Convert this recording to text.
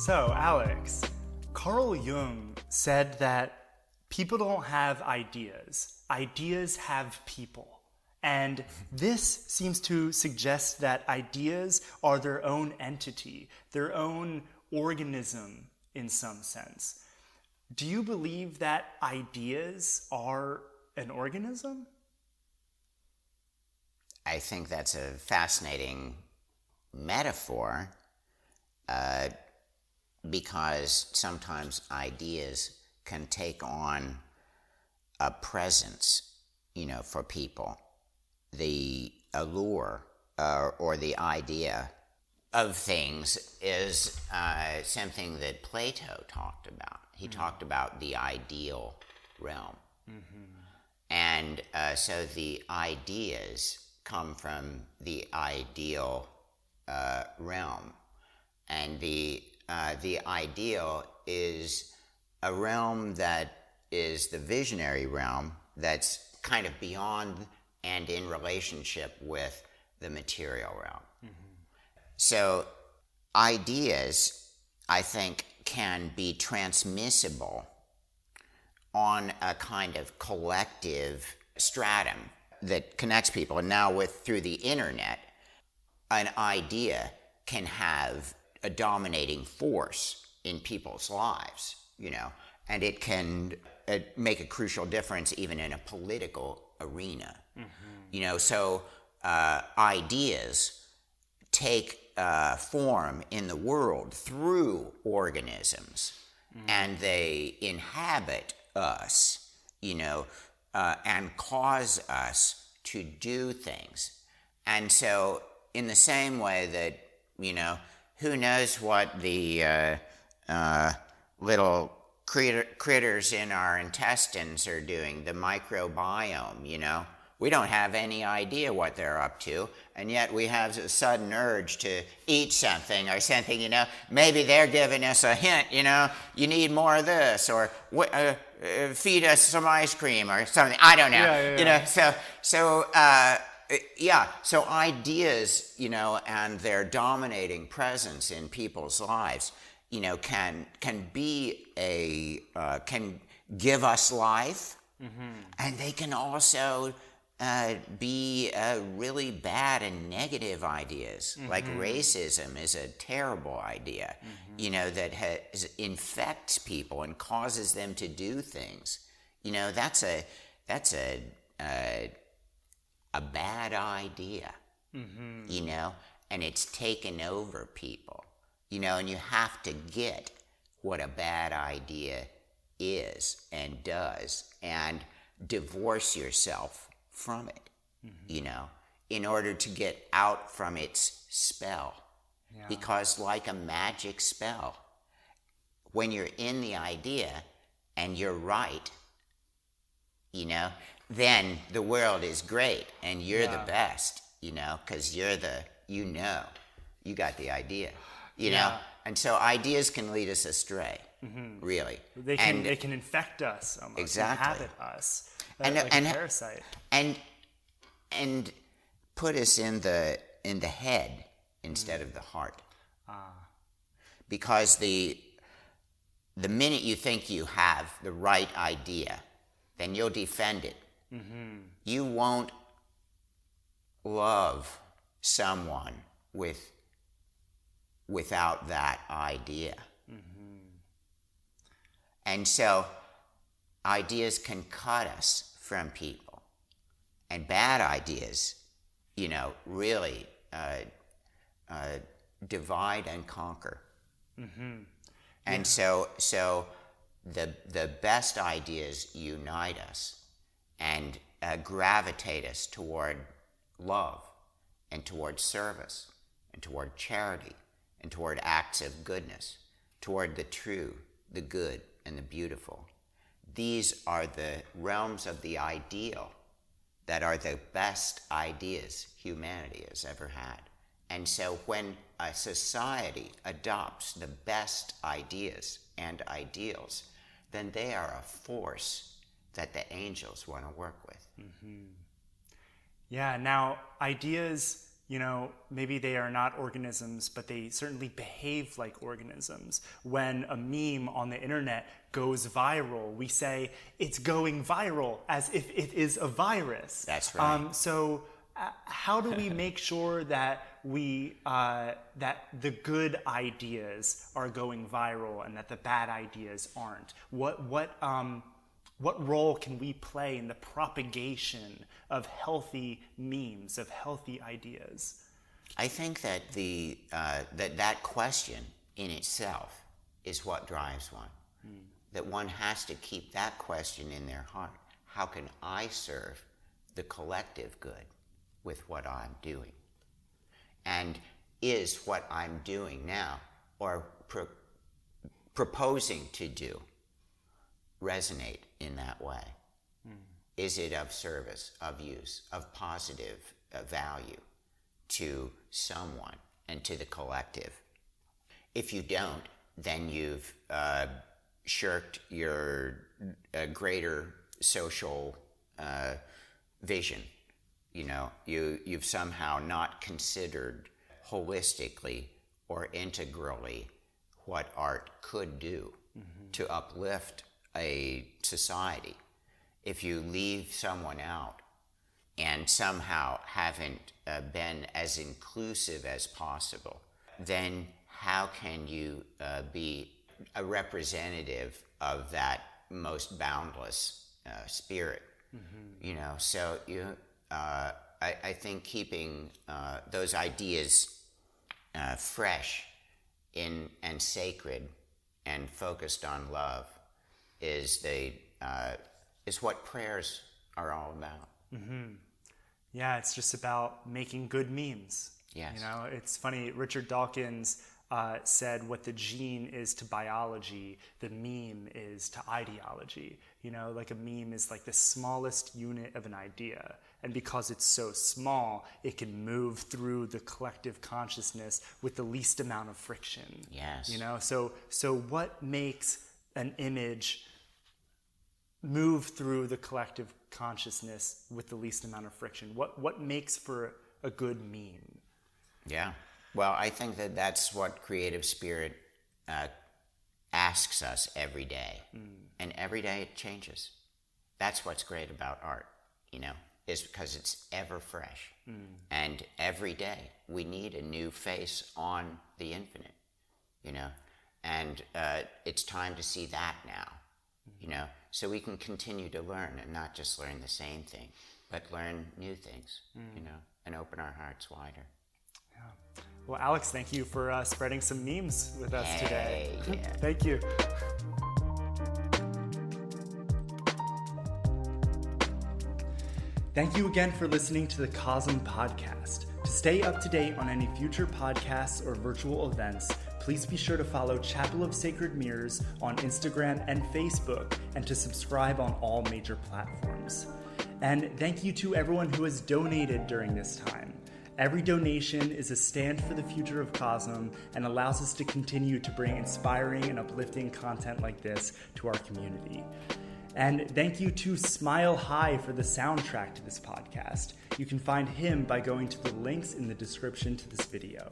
So, Alex, Carl Jung said that people don't have ideas, ideas have people. And this seems to suggest that ideas are their own entity, their own organism in some sense. Do you believe that ideas are an organism? I think that's a fascinating metaphor because sometimes ideas can take on a presence, for people. The allure or the idea of things is something that Plato talked about. He talked about the ideal realm. And so the ideas come from the ideal realm. And the ideal is a realm that is the visionary realm that's kind of beyond and in relationship with the material realm. So ideas, I think, can be transmissible on a kind of collective stratum that connects people. And now through the internet, an idea can have a dominating force in people's lives, and it can make a crucial difference even in a political arena. So ideas take form in the world through organisms, and they inhabit us, and cause us to do things. And so in the same way that, who knows what the little critters in our intestines are doing, the microbiome, we don't have any idea what they're up to, and yet we have a sudden urge to eat something or something, maybe they're giving us a hint, you need more of this, or feed us some ice cream or something, I don't know. So ideas, and their dominating presence in people's lives, can give us life, and they can also be really bad and negative ideas. Like racism is a terrible idea, that infects people and causes them to do things. That's a bad idea, and it's taken over people, and you have to get what a bad idea is and does and divorce yourself from it, in order to get out from its spell. Yeah. Because like a magic spell, when you're in the idea and you're right, then the world is great and you're the best, because you're you got the idea, and so ideas can lead us astray, really. They can infect us almost, exactly. Inhabit us, and like a parasite. And put us in the head instead of the heart. Because the minute you think you have the right idea, then you'll defend it. You won't love someone without that idea. And so ideas can cut us from people, and bad ideas, really divide and conquer. And so the best ideas unite us and gravitate us toward love and toward service and toward charity and toward acts of goodness, toward the true, the good, and the beautiful. These are the realms of the ideal that are the best ideas humanity has ever had. And so when a society adopts the best ideas and ideals, then they are a force that the angels want to work with. Yeah, now ideas, maybe they are not organisms, but they certainly behave like organisms. When a meme on the internet goes viral, we say it's going viral as if it is a virus. That's right. How do we make sure that that the good ideas are going viral and that the bad ideas aren't? What role can we play in the propagation of healthy memes, of healthy ideas? I think that that question in itself is what drives one. That one has to keep that question in their heart. How can I serve the collective good with what I'm doing? And is what I'm doing now or proposing to do resonate in that way? Is it of service, of use, of positive value to someone and to the collective? If you don't, then you've shirked your greater social vision. You've somehow not considered holistically or integrally what art could do to uplift a society. If you leave someone out and somehow haven't been as inclusive as possible, then how can you be a representative of that most boundless spirit? So I think keeping those ideas fresh and sacred and focused on love is what prayers are all about. Yeah, it's just about making good memes. Yes. It's funny, Richard Dawkins said what the gene is to biology, the meme is to ideology. Like a meme is like the smallest unit of an idea. And because it's so small, it can move through the collective consciousness with the least amount of friction. Yes. So what makes an image move through the collective consciousness with the least amount of friction? What makes for a good meme? Yeah. Well, I think that's what Creative Spirit asks us every day. And every day it changes. That's what's great about art, is because it's ever fresh. And every day we need a new face on the infinite, and it's time to see that now, so we can continue to learn and not just learn the same thing, but learn new things, and open our hearts wider. Yeah. Well, Alex, thank you for spreading some memes with us today. Yeah. Thank you. Thank you again for listening to the Cosm Podcast. To stay up to date on any future podcasts or virtual events, please be sure to follow Chapel of Sacred Mirrors on Instagram and Facebook, and to subscribe on all major platforms. And thank you to everyone who has donated during this time. Every donation is a stand for the future of Cosm and allows us to continue to bring inspiring and uplifting content like this to our community. And thank you to Smile High for the soundtrack to this podcast. You can find him by going to the links in the description to this video.